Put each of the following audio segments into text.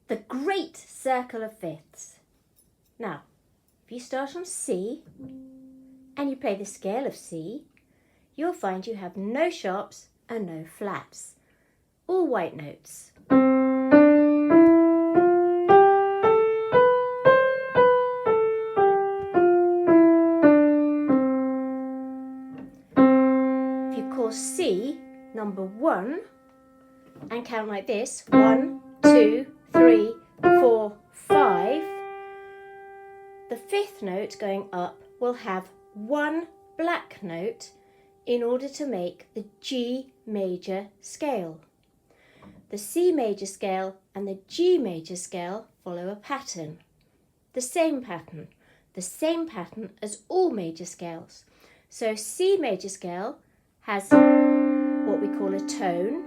The great circle of fifths. Now, if you start on C and you play the scale of C, you'll find you have no sharps and no flats, all white notes. If you call C number 1 and count like this, 1, 2, 3, 4, 5, the fifth note going up will have one black note in order to make the G major scale. The C major scale and the G major scale follow a pattern. The same pattern as all major scales. So C major scale has what we call a tone,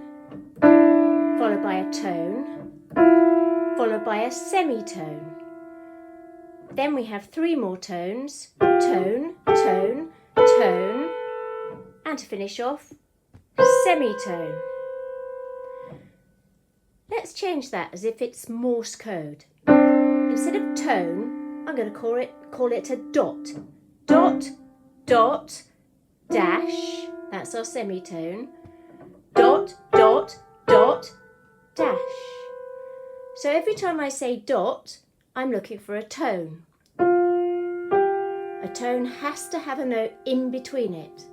followed by a tone, followed by a semitone. Then we have 3 more tones, tone, tone, tone, and to finish off, semitone. Let's change that as if it's Morse code. Instead of tone, I'm going to call it a dot. Dot, dot, dash, that's our semitone. Dot, dot, dot, dash. So every time I say dot, I'm looking for a tone. A tone has to have a note in between it.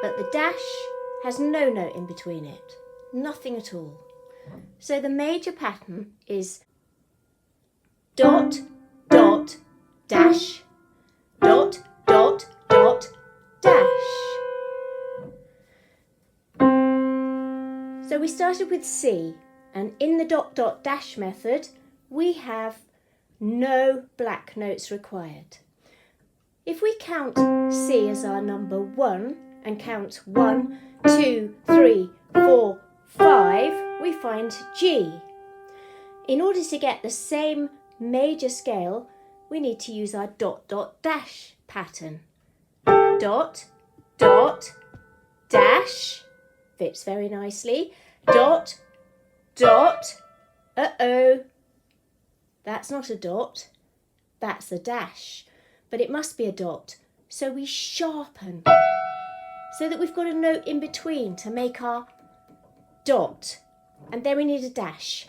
But the dash has no note in between it. Nothing at all. So the major pattern is dot, dot, dash, dot, dot, dot, dash. So we started with C, and in the dot, dot, dash method, we have no black notes required. If we count C as our number 1 and count 1, 2, 3, 4, 5, we find G. In order to get the same major scale, we need to use our dot, dot, dash pattern. Dot, dot, dash, fits very nicely. Dot, dot, uh-oh, that's not a dot, that's a dash, but it must be a dot. So we sharpen so that we've got a note in between to make our dot, and then we need a dash.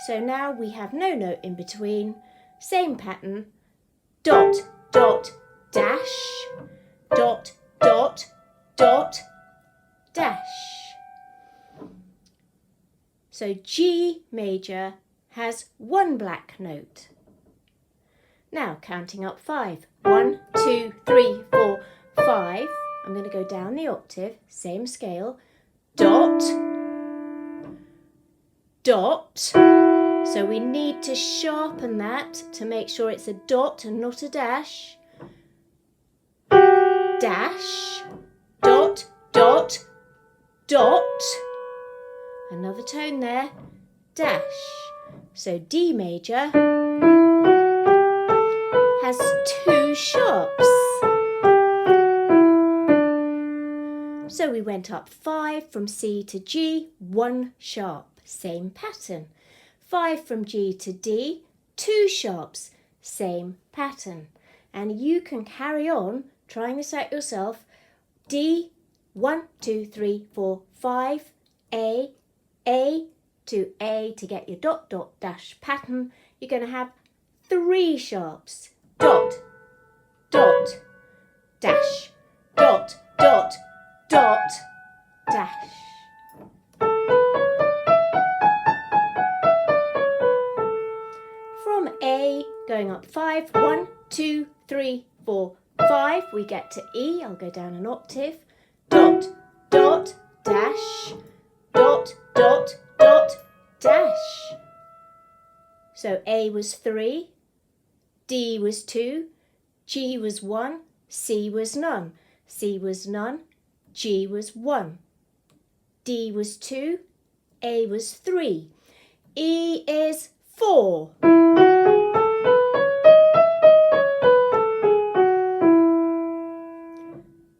So now we have no note in between, same pattern, dot, dot, dash, dot, dot, dot, dash. So G major has 1 black note. Now counting up 5. 1, 2, 3, 4, 5. I'm going to go down the octave, same scale. Dot, dot. So we need to sharpen that to make sure it's a dot and not a dash. Dash, dot, dot, dot. Another tone there, dash. So D major has 2 sharps. So we went up 5 from C to G, 1 sharp, same pattern. 5 from G to D, 2 sharps, same pattern. And you can carry on trying this out yourself. D, 1, 2, 3, 4, 5, A to get your dot, dot, dash pattern. You're going to have 3 sharps. Dot, dot, dash, dot, dot, dot, dash. From A, going up 5, 1, 2, 3, 4, 5, we get to E. I'll go down an octave. Dot, dot, dash, dot, dot, dot, dash. So A was 3, D was 2, G was 1, C was none. C was none, G was 1. D was 2, A was 3. E is 4.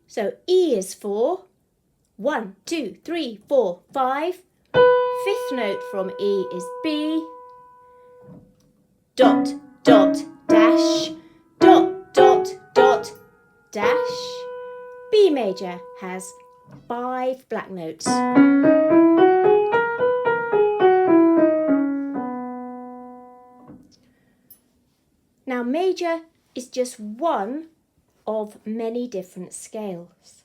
So E is 4. 1, 2, 3, 4, 5. Fifth note from E is B. Dot, dot, dash. Dot, dot, dot, dash. B major has 5 black notes. Now major is just one of many different scales.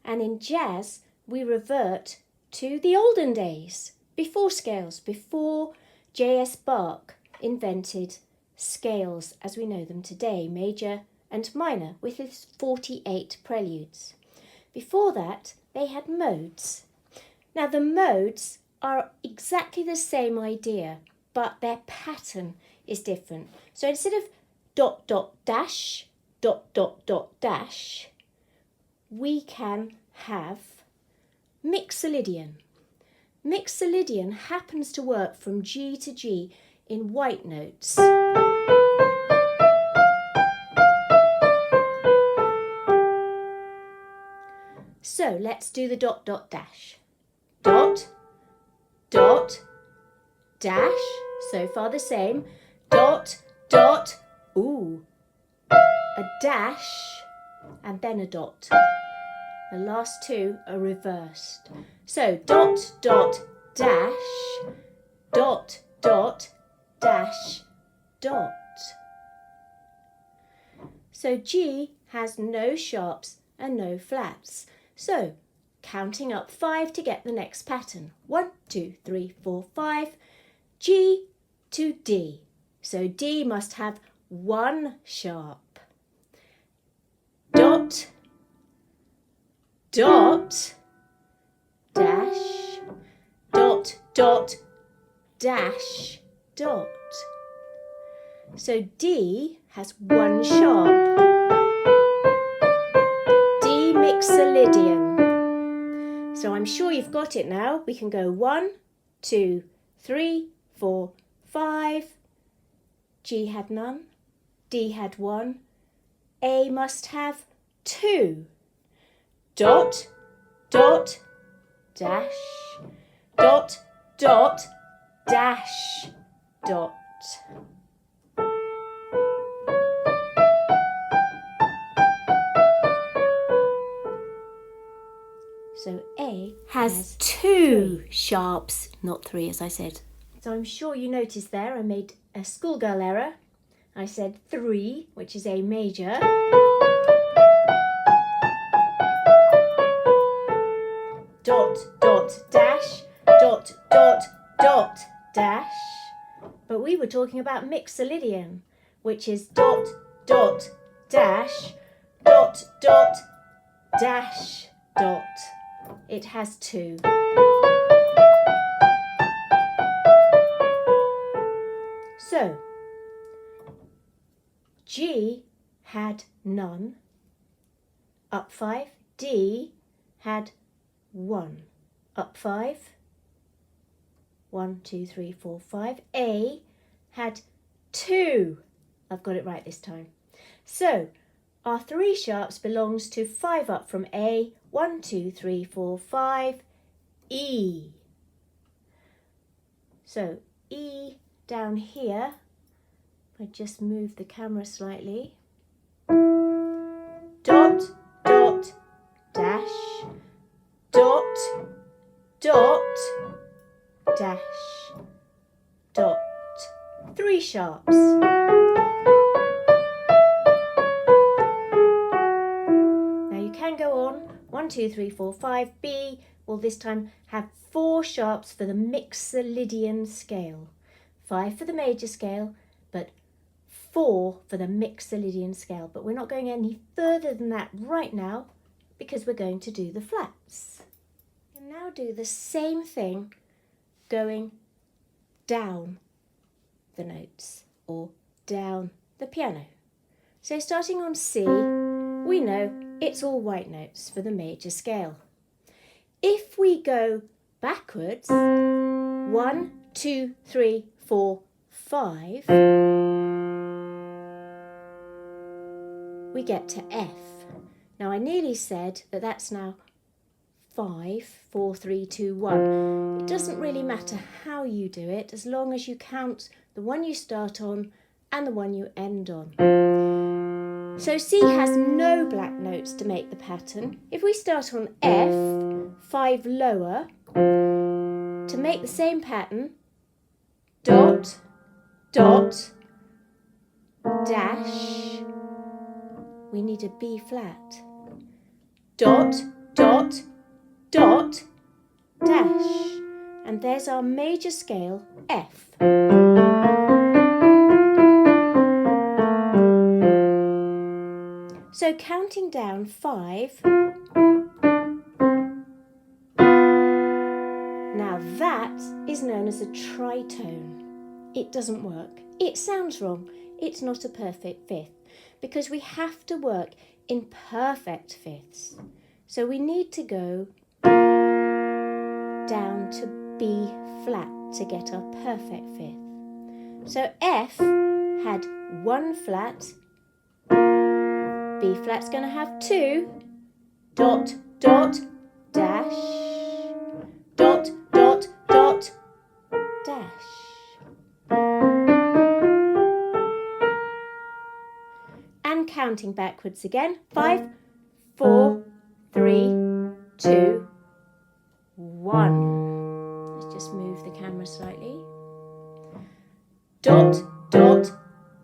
And in jazz, we revert to the olden days, before scales, before J.S. Bach invented scales as we know them today, major and minor, with his 48 preludes. Before that, they had modes. Now the modes are exactly the same idea, but their pattern is different. So instead of dot, dot, dash, dot, dot, dot, dash, we can have Mixolydian. Mixolydian happens to work from G to G in white notes. So let's do the dot, dot, dash. Dot, dot, dash. So far the same. Dot, dot, ooh, a dash, and then a dot. The last two are reversed. So dot, dot, dash, dot, dot, dash, dot. So G has no sharps and no flats. So counting up 5 to get the next pattern. 1, 2, 3, 4, 5. G to D. So D must have 1 sharp. Dot, dot, dash, dot, dot, dash, dot. So D has 1 sharp. D Mixolydian. So I'm sure you've got it now. We can go 1, 2, 3, 4, 5. G had none. D had 1. A must have 2. Dot, dot, dash, dot, dot, dash, dot. So A has 2 sharps, not 3 as I said. So I'm sure you noticed there I made a schoolgirl error. I said 3, which is A major. Dot, dot, dash, dot, dot, dot, dash. But we were talking about Mixolydian, which is dot, dot, dash, dot, dot, dash, dot. It has 2. So, G had none, up 5. D had 1, up 5. 1, 2, 3, 4, 5. A had 2. I've got it right this time. So, our 3 sharps belongs to 5 up from A. 1, 2, 3, 4, 5. E. So, E down here. If I just move the camera slightly. Dot, dot, dash, dot, dot, dash, dot. 3 sharps. Now you can go on. 1, 2, 3, 4, 5. B will this time have 4 sharps for the Mixolydian scale. 5 for the major scale, but 4 for the Mixolydian scale. But we're not going any further than that right now because we're going to do the flats. And now do the same thing going down the notes or down the piano. So starting on C, we know it's all white notes for the major scale. If we go backwards, 1, 2, 3, 4, 5, we get to F. Now I nearly said that that's now 5, 4, 3, 2, 1. It doesn't really matter how you do it as long as you count the one you start on and the one you end on. So C has no black notes to make the pattern. If we start on F, 5 lower, to make the same pattern, dot, dot, dash, we need a B flat. Dot, dot, dot, dash. And there's our major scale, F. So counting down 5, now that is known as a tritone. It doesn't work. It sounds wrong. It's not a perfect fifth because we have to work in perfect fifths. So we need to go down to B flat to get our perfect fifth. So F had 1 flat, B flat's going to have 2, dot, dot, dash, dot, dot, dot, dash. And counting backwards again, 5, 4, 3, 2, 1. Let's just move the camera slightly. Dot, dot,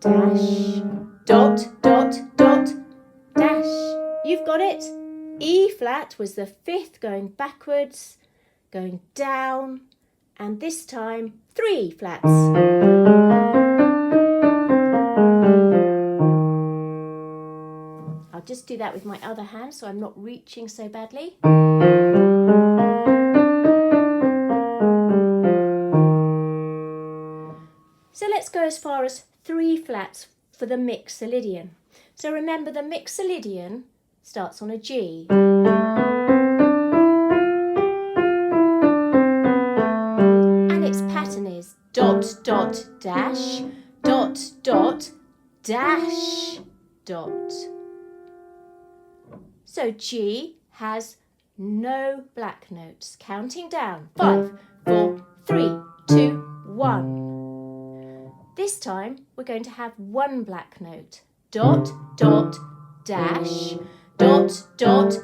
dash, dot, dot, dot, dash. You've got it. E flat was the fifth going backwards, going down, and this time 3 flats. I'll just do that with my other hand so I'm not reaching so badly. So let's go as far as 3 flats for the Mixolydian. So remember the Mixolydian starts on a G. And its pattern is dot, dot, dash, dot, dot, dash, dot. So G has no black notes. Counting down, 5, 4, 3, 2, 1. This time we're going to have 1 black note. Dot, dot, dash, dot, dot,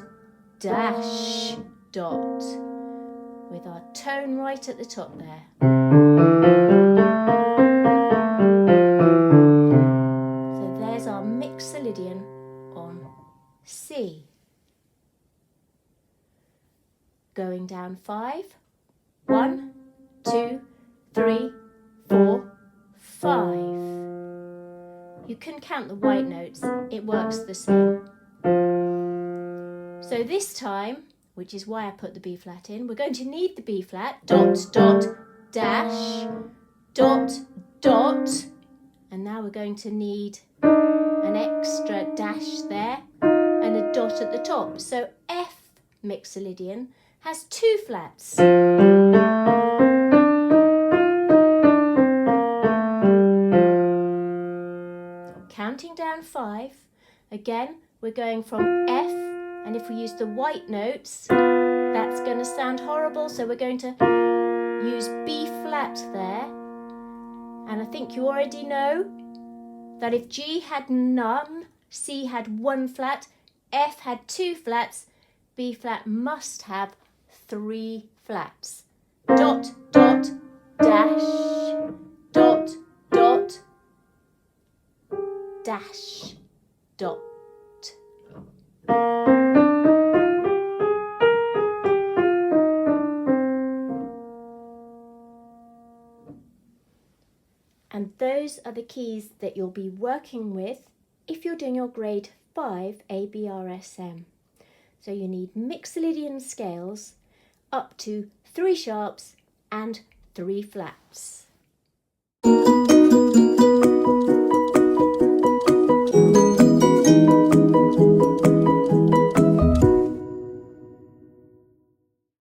dash, dot. With our tone right at the top there. So there's our Mixolydian on C. Going down 5, 1, 2, 3, 4, 5. You can count the white notes, it works the same. So this time, which is why I put the B flat in, we're going to need the B flat, dot, dot, dash, dot, dot, and now we're going to need an extra dash there and a dot at the top. So F Mixolydian has 2 flats. Counting down 5, again we're going from F, and if we use the white notes that's going to sound horrible, so we're going to use B flat there, and I think you already know that if G had none, C had 1 flat, F had 2 flats, B flat must have 3 flats. Dot, dot, dash, dot, dot, dash, dot. And those are the keys that you'll be working with if you're doing your grade 5 ABRSM. So you need Mixolydian scales up to 3 sharps and 3 flats.